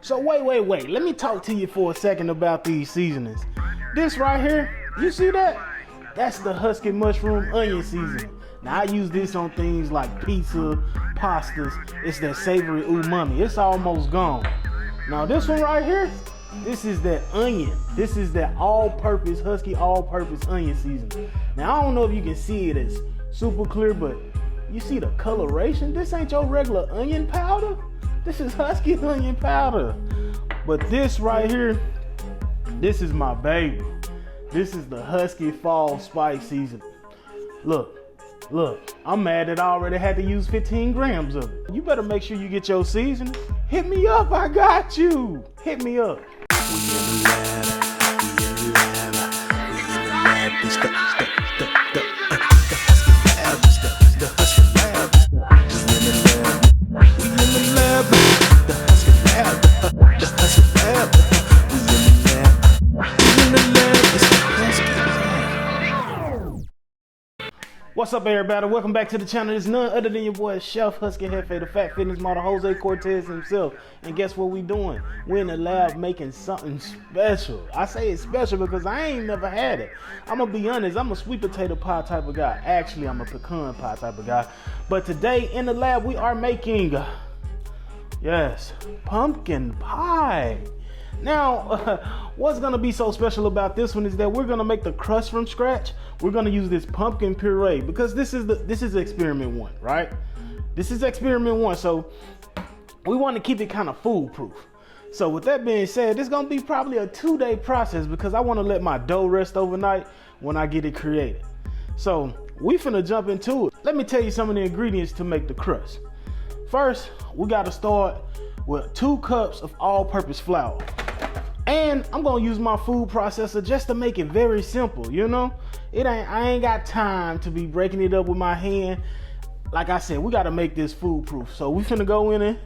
So wait. Let me talk to you for a second about these seasonings. This right here, you see that? That's the Husky Mushroom Onion Seasoning. Now I use this on things like pizza, pastas. It's that savory umami. It's almost gone. Now this one right here, this is that onion. This is that all-purpose, Husky all-purpose onion seasoning. Now I don't know if you can see it as super clear, but you see the coloration? This ain't your regular onion powder. This is Husky onion powder. But this right here, this is my baby. This is the Husky Fall Spice Seasoning. Look, I'm mad that I already had to use 15 grams of it. You better make sure you get your seasoning. Hit me up, I got you. Hit me up. We in the lab, it's the Husky Lab. We in the lab, the Husky Lab, the Husky Lab. We in the lab, it's the Husky Lab. What's up, everybody? Welcome back to the channel. It's none other than your boy, Chef Husky Hefe, the Fat Fitness model, Jose Cortez himself. And guess what we doing? We're in the lab making something special. I say it's special because I ain't never had it. I'm gonna be honest, I'm a sweet potato pie type of guy. Actually, I'm a pecan pie type of guy. But today in the lab, we are making, yes, pumpkin pie. Now, what's gonna be so special about this one is that we're gonna make the crust from scratch. We're gonna use this pumpkin puree because this is experiment one, right? This is experiment one, so we want to keep it kind of foolproof. So with that being said, it's gonna be probably a 2-day process because I want to let my dough rest overnight when I get it created. So we finna jump into it. Let me tell you some of the ingredients to make the crust. First, we gotta start with 2 cups of all-purpose flour. And I'm gonna use my food processor just to make it very simple, you know? I ain't got time to be breaking it up with my hand. Like I said, we gotta make this foolproof. So we finna go in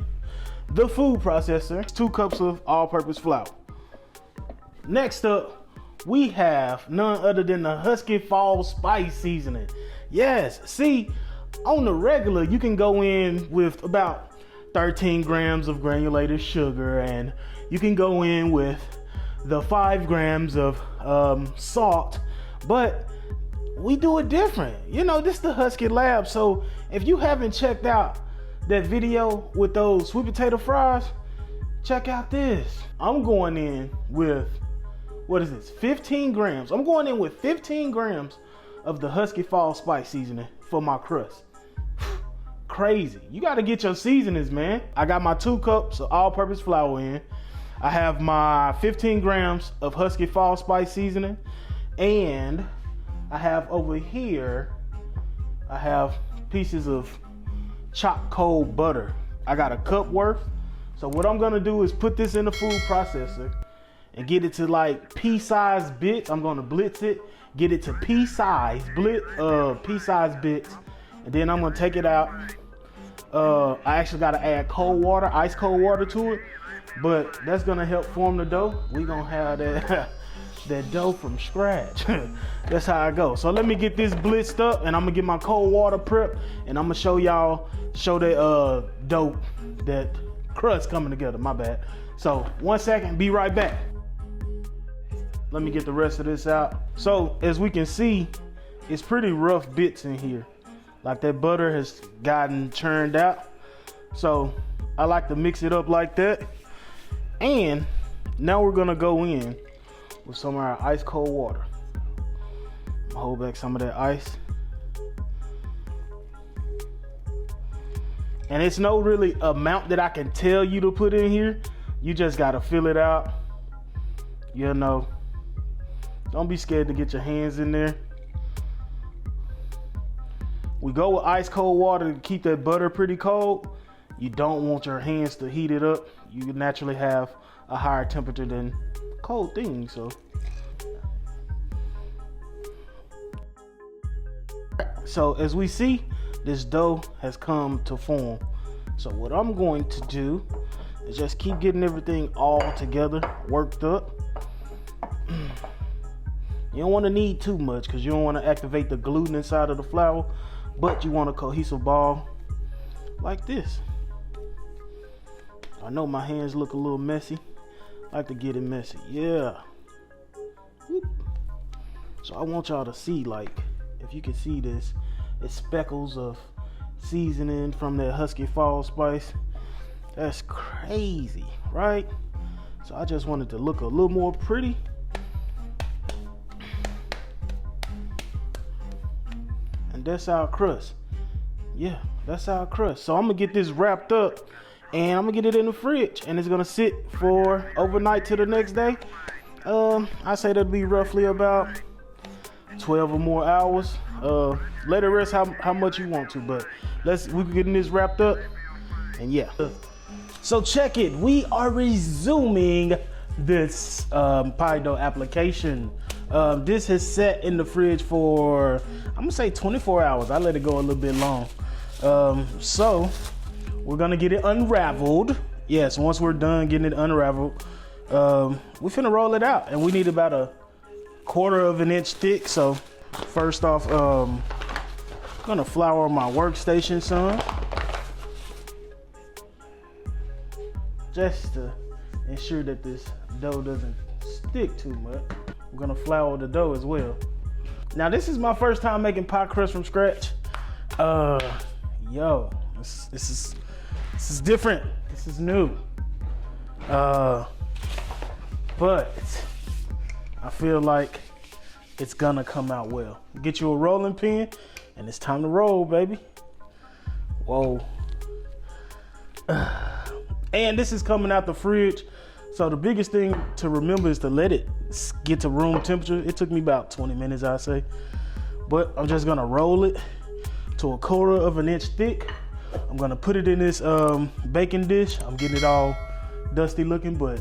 the food processor, 2 cups of all-purpose flour. Next up, we have none other than the Husky Fall Spice Seasoning. Yes, see, on the regular, you can go in with about 13 grams of granulated sugar, and you can go in with the 5 grams of salt, but we do it different. You know, this is the Husky Lab, so if you haven't checked out that video with those sweet potato fries, check out this. I'm going in with, what is this, 15 grams. I'm going in with 15 grams of the Husky Fall Spice Seasoning for my crust. Crazy. You got to get your seasonings, man. I got my 2 cups of all-purpose flour in. I have my 15 grams of Husky Fall Spice Seasoning, and I have over here, I have pieces of chopped cold butter. I got a cup worth. So what I'm gonna do is put this in the food processor and get it to like pea-sized bits. I'm gonna blitz it, get it to pea-sized bits, and then I'm gonna take it out. I actually gotta add cold water, ice cold water to it, but that's gonna help form the dough. We gonna have that that dough from scratch. That's how I go. So let me get this blitzed up, and I'm gonna get my cold water prep, and I'm gonna show that dough, that crust coming together. My bad. So 1 second, be right back. Let me get the rest of this out. So as we can see, it's pretty rough bits in here. Like that butter has gotten churned out. So I like to mix it up like that. And now we're gonna go in with some of our ice cold water. Hold back some of that ice. And it's no really amount that I can tell you to put in here. You just gotta fill it out. You know, don't be scared to get your hands in there. We go with ice cold water to keep that butter pretty cold. You don't want your hands to heat it up. You naturally have a higher temperature than cold things, so as we see, this dough has come to form. So what I'm going to do is just keep getting everything all together, worked up. You don't want to knead too much because you don't want to activate the gluten inside of the flour, but you want a cohesive ball like this. I know my hands look a little messy. I like to get it messy. Yeah. Whoop. So I want y'all to see, like, if you can see this, it's speckles of seasoning from that Husky Fall Spice. That's crazy, right? So I just wanted to look a little more pretty. And that's our crust. Yeah, that's our crust. So I'm gonna get this wrapped up and I'm gonna get it in the fridge, and it's gonna sit for overnight to the next day. I say that'll be roughly about 12 or more hours. Let it rest how much you want to, but we're getting this wrapped up, and yeah. So check it, we are resuming this pie dough application. This has sat in the fridge for, I'm gonna say 24 hours. I let it go a little bit long. So we're gonna get it unraveled. Yes, once we're done getting it unraveled, we finna roll it out, and we need about a 1/4 of an inch thick. So first off, gonna flour my workstation some, just to ensure that this dough doesn't stick too much. I'm gonna flour the dough as well. Now this is my first time making pie crust from scratch. Yo, this is different. This is new. But I feel like it's gonna come out well. Get you a rolling pin, and it's time to roll, baby. Whoa. And this is coming out the fridge. So the biggest thing to remember is to let it get to room temperature. It took me about 20 minutes, I say. But I'm just gonna roll it to a 1/4 of an inch thick. I'm gonna put it in this baking dish. I'm getting it all dusty looking, but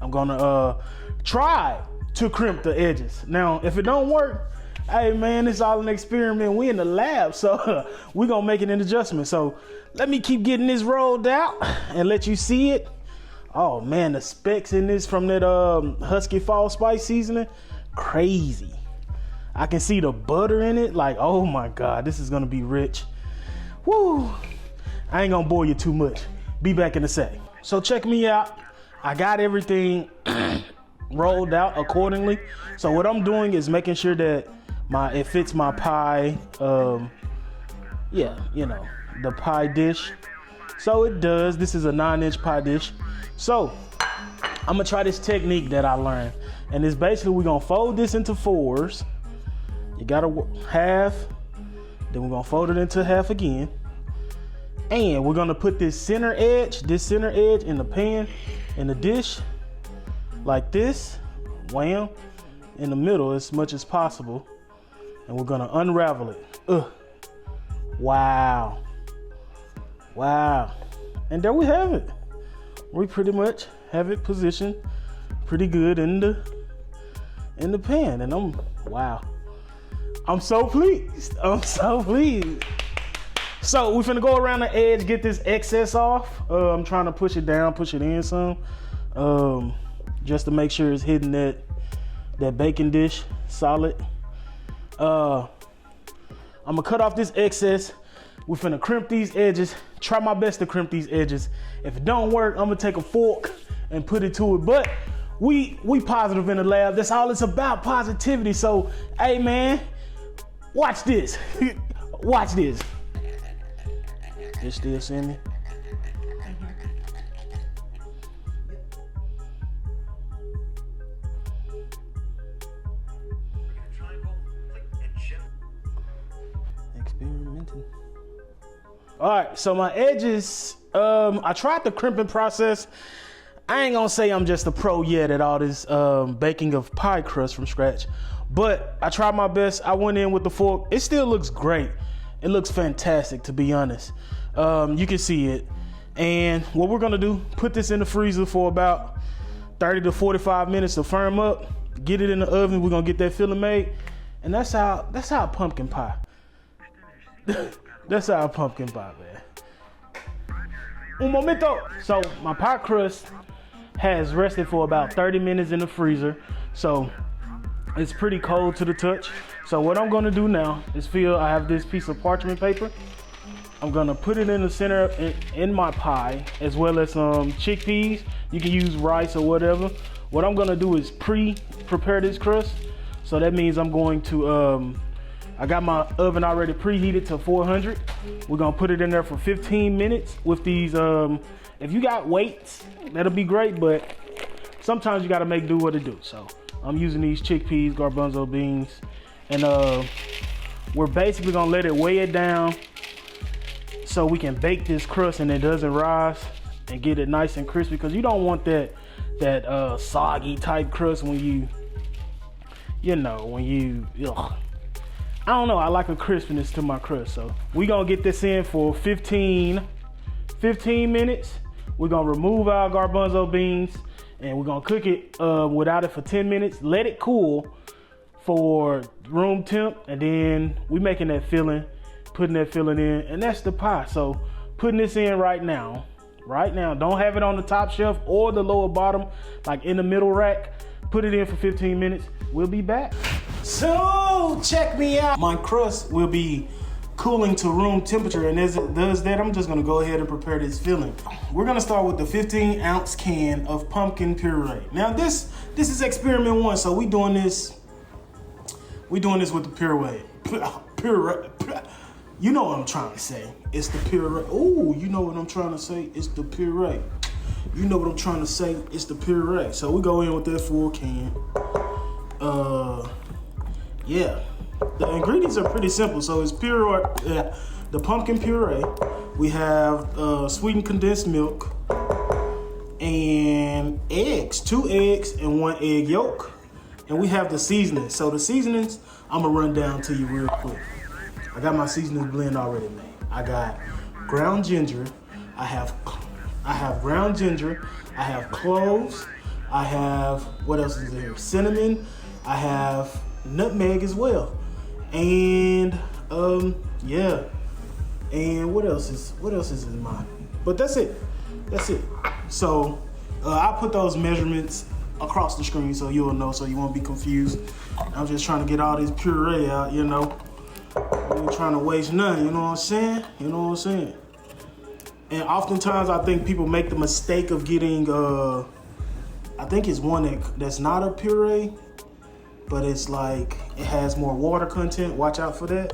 I'm gonna try to crimp the edges. Now, if it don't work, hey man, it's all an experiment. We in the lab, so we're gonna make an adjustment. So let me keep getting this rolled out and let you see it. Oh man, the specks in this from that Husky Fall Spice seasoning, crazy. I can see the butter in it, like, oh my God, this is gonna be rich. Woo! I ain't gonna bore you too much. Be back in a sec. So check me out. I got everything rolled out accordingly. So what I'm doing is making sure that it fits my pie, yeah, you know, the pie dish. So it does. This is a 9-inch pie dish. So I'm gonna try this technique that I learned, and it's basically we're gonna fold this into 4s. You gotta half, then we're gonna fold it into half again, and we're gonna put this center edge in the pan, in the dish, like this, wham, in the middle as much as possible, and we're gonna unravel it. Wow, and there we have it. We pretty much have it positioned pretty good in the pan, and I'm so pleased. So we're finna go around the edge, get this excess off. I'm trying to push it down, push it in some, just to make sure it's hitting that baking dish solid. I'm gonna cut off this excess. We're finna crimp these edges. Try my best to crimp these edges. If it don't work, I'm gonna take a fork and put it to it. But we positive in the lab. That's all it's about, positivity. So, hey man, watch this. Watch this. You still see me? Experimenting. All right, so my edges, I tried the crimping process. I ain't gonna say I'm just a pro yet at all this baking of pie crust from scratch, but I tried my best. I went in with the fork. It still looks great. It looks fantastic, to be honest. You can see it. And what we're gonna do, put this in the freezer for about 30 to 45 minutes to firm up, get it in the oven. We're gonna get that filling made. And that's how pumpkin pie. That's our pumpkin pie, man. Un momento. So my pie crust has rested for about 30 minutes in the freezer. So it's pretty cold to the touch. So what I'm gonna do now is I have this piece of parchment paper. I'm gonna put it in the center in my pie, as well as some chickpeas. You can use rice or whatever. What I'm gonna do is prepare this crust. So that means I'm going to, I got my oven already preheated to 400. We're gonna put it in there for 15 minutes with these, if you got weights, that'll be great, but sometimes you gotta make do what it do. So I'm using these chickpeas, garbanzo beans, and we're basically gonna let it weigh it down so we can bake this crust and it doesn't rise, and get it nice and crispy, because you don't want that soggy type crust when you ugh. I don't know, I like a crispiness to my crust. So we gonna get this in for 15 minutes. We're gonna remove our garbanzo beans and we're gonna cook it without it for 10 minutes. Let it cool for room temp, and then we making that filling, putting that filling in, and that's the pie. So putting this in right now. Don't have it on the top shelf or the lower bottom, like in the middle rack. Put it in for 15 minutes. We'll be back. So check me out. My crust will be cooling to room temperature, and as it does that, I'm just gonna go ahead and prepare this filling. We're gonna start with the 15-ounce can of pumpkin puree. Now this is experiment 1, so we doing this with the puree. You know what I'm trying to say. It's the puree. Oh, you know what I'm trying to say. It's the puree. You know what I'm trying to say. It's the puree. So we go in with that full can. Yeah. The ingredients are pretty simple. So it's puree, the pumpkin puree. We have sweetened condensed milk and eggs, 2 eggs and 1 egg yolk. And we have the seasonings. So the seasonings, I'm gonna run down to you real quick. I got my seasoning blend already made. I got ground ginger. I have ground ginger. I have cloves. I have, what else is there? Cinnamon. I have nutmeg as well. And yeah. And what else is in mine? But that's it. So I'll put those measurements across the screen so you'll know, so you won't be confused. I'm just trying to get all this puree out, you know. I ain't trying to waste none, you know what I'm saying? And oftentimes I think people make the mistake of getting, I think it's one that's not a puree, but it's like, it has more water content. Watch out for that.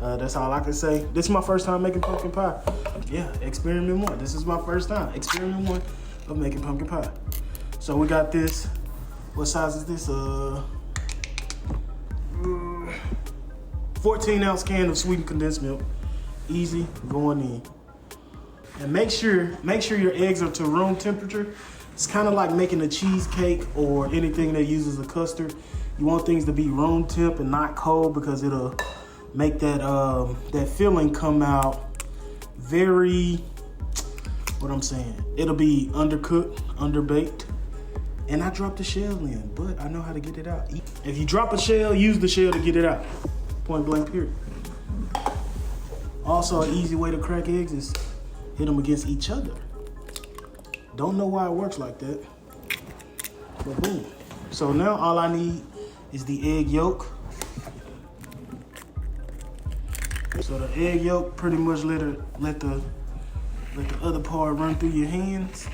That's all I can say. This is my first time making pumpkin pie. Yeah, experiment 1. This is my first time. Experiment 1 of making pumpkin pie. So we got this. What size is this? 14-ounce can of sweetened condensed milk. Easy, going in. And make sure your eggs are to room temperature. It's kind of like making a cheesecake or anything that uses a custard. You want things to be room temp and not cold, because it'll make that filling come out very, it'll be undercooked, underbaked. And I dropped the shell in, but I know how to get it out. If you drop a shell, use the shell to get it out. Point blank period. Also, an easy way to crack eggs is hit them against each other. Don't know why it works like that, but boom. So now all I need is the egg yolk. So the egg yolk, pretty much let the other part run through your hands.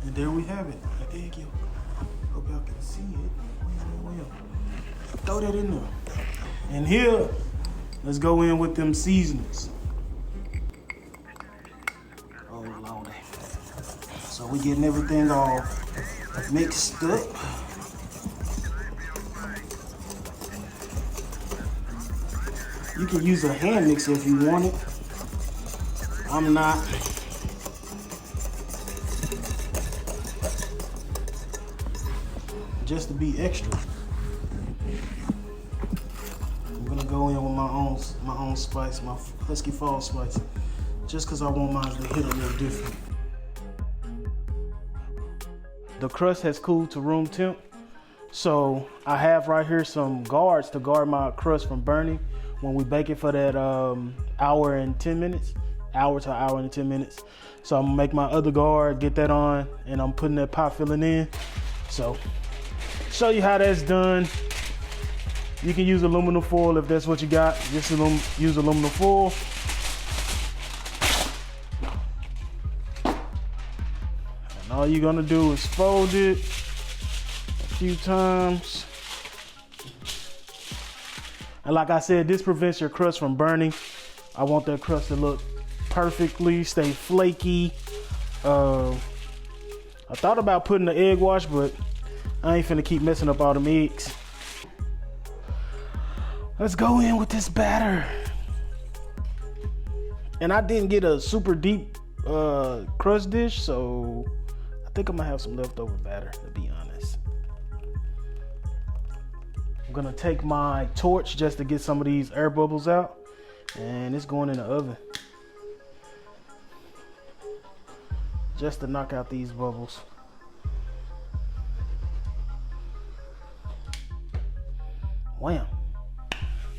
And there we have it, the egg yolk. Hope y'all can see it. Well, throw that in there. And here, let's go in with them seasonings. Oh Lordy. So we getting everything all mixed up. You can use a hand mixer if you want it. I'm not. Just to be extra, I'm gonna go in with my own spice, my Husky Fall spice, just because I want mine to hit a little different. The crust has cooled to room temp, so I have right here some guards to guard my crust from burning when we bake it for that hour and 10 minutes. So I'm gonna make my other guard, get that on, and I'm putting that pie filling in. So show you how that's done. You can use aluminum foil if that's what you got. Just use aluminum foil. All you're gonna do is fold it a few times. And like I said, this prevents your crust from burning. I want that crust to look perfectly, stay flaky. I thought about putting the egg wash, but I ain't finna keep messing up all them eggs. Let's go in with this batter. And I didn't get a super deep crust dish, so I think I'm gonna have some leftover batter, to be honest. I'm gonna take my torch just to get some of these air bubbles out, and it's going in the oven just to knock out these bubbles. Wham.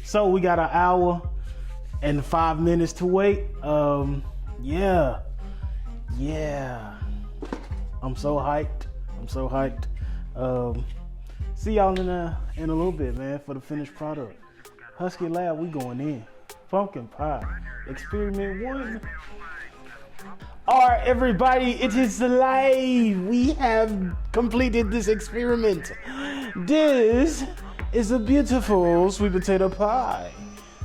So we got an hour and 5 minutes to wait. Yeah. I'm so hyped. See y'all in a little bit, man, for the finished product. Husky Lab, we going in. Pumpkin pie, experiment 1. All right, everybody, it is live. We have completed this experiment. This is a beautiful sweet potato pie.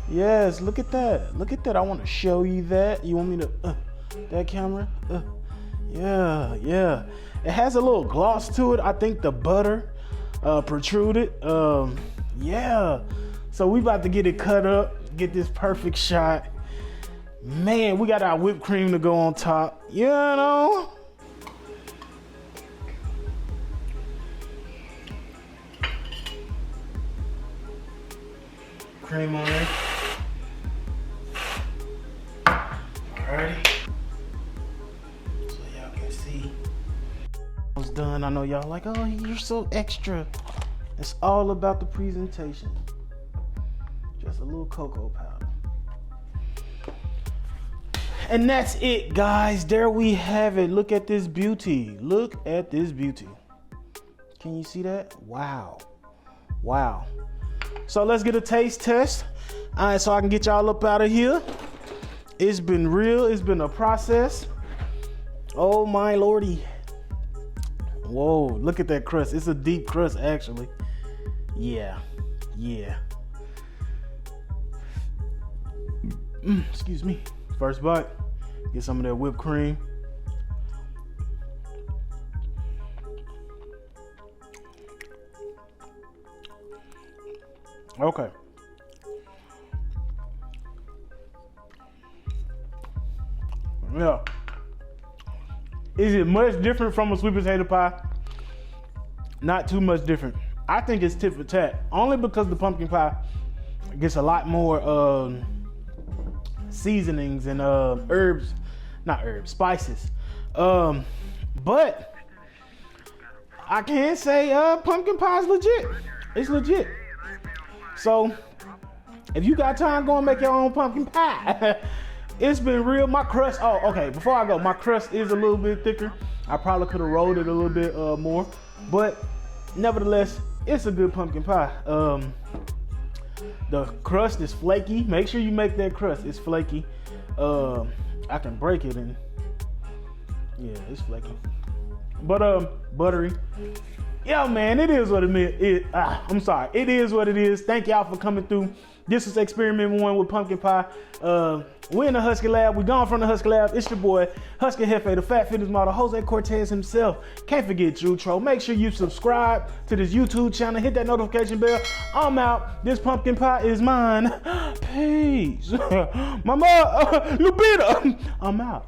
Yes, look at that. Look at that. I want to show you that. You want me to, that camera? Yeah. It has a little gloss to it. I think the butter protruded. Yeah. So we about to get it cut up, get this perfect shot. Man, we got our whipped cream to go on top. You know? Cream on it. Alrighty. So y'all can see. I was done. I know y'all like, oh, you're so extra. It's all about the presentation. Just a little cocoa powder. And that's it, guys. There we have it. Look at this beauty. Look at this beauty. Can you see that? Wow. So let's get a taste test. All right, so I can get y'all up out of here. It's been real. It's been a process. Oh my lordy. Whoa, look at that crust. It's a deep crust, actually. Yeah. Excuse me. First bite. Get some of that whipped cream. Okay. Yeah. Is it much different from a sweet potato pie? Not too much different. I think it's tit for tat. Only because the pumpkin pie gets a lot more seasonings and spices. But I can say pumpkin pie is legit. It's legit. So if you got time, go and make your own pumpkin pie. It's been real. My crust, before I go, my crust is a little bit thicker. I probably could have rolled it a little bit more, but nevertheless, it's a good pumpkin pie. The crust is flaky. Make sure you make that crust. It's flaky. I can break it and yeah, it's flaky. But buttery. Yeah, man, it is what it is. I'm sorry. It is what it is. Thank y'all for coming through. This is experiment 1 with pumpkin pie. We're in the Husky Lab. We gone from the Husky Lab. It's your boy, Husky Hefe, the fat fitness model, Jose Cortez himself. Can't forget Jutro. Make sure you subscribe to this YouTube channel. Hit that notification bell. I'm out. This pumpkin pie is mine. Peace. Mama, Lupita. I'm out.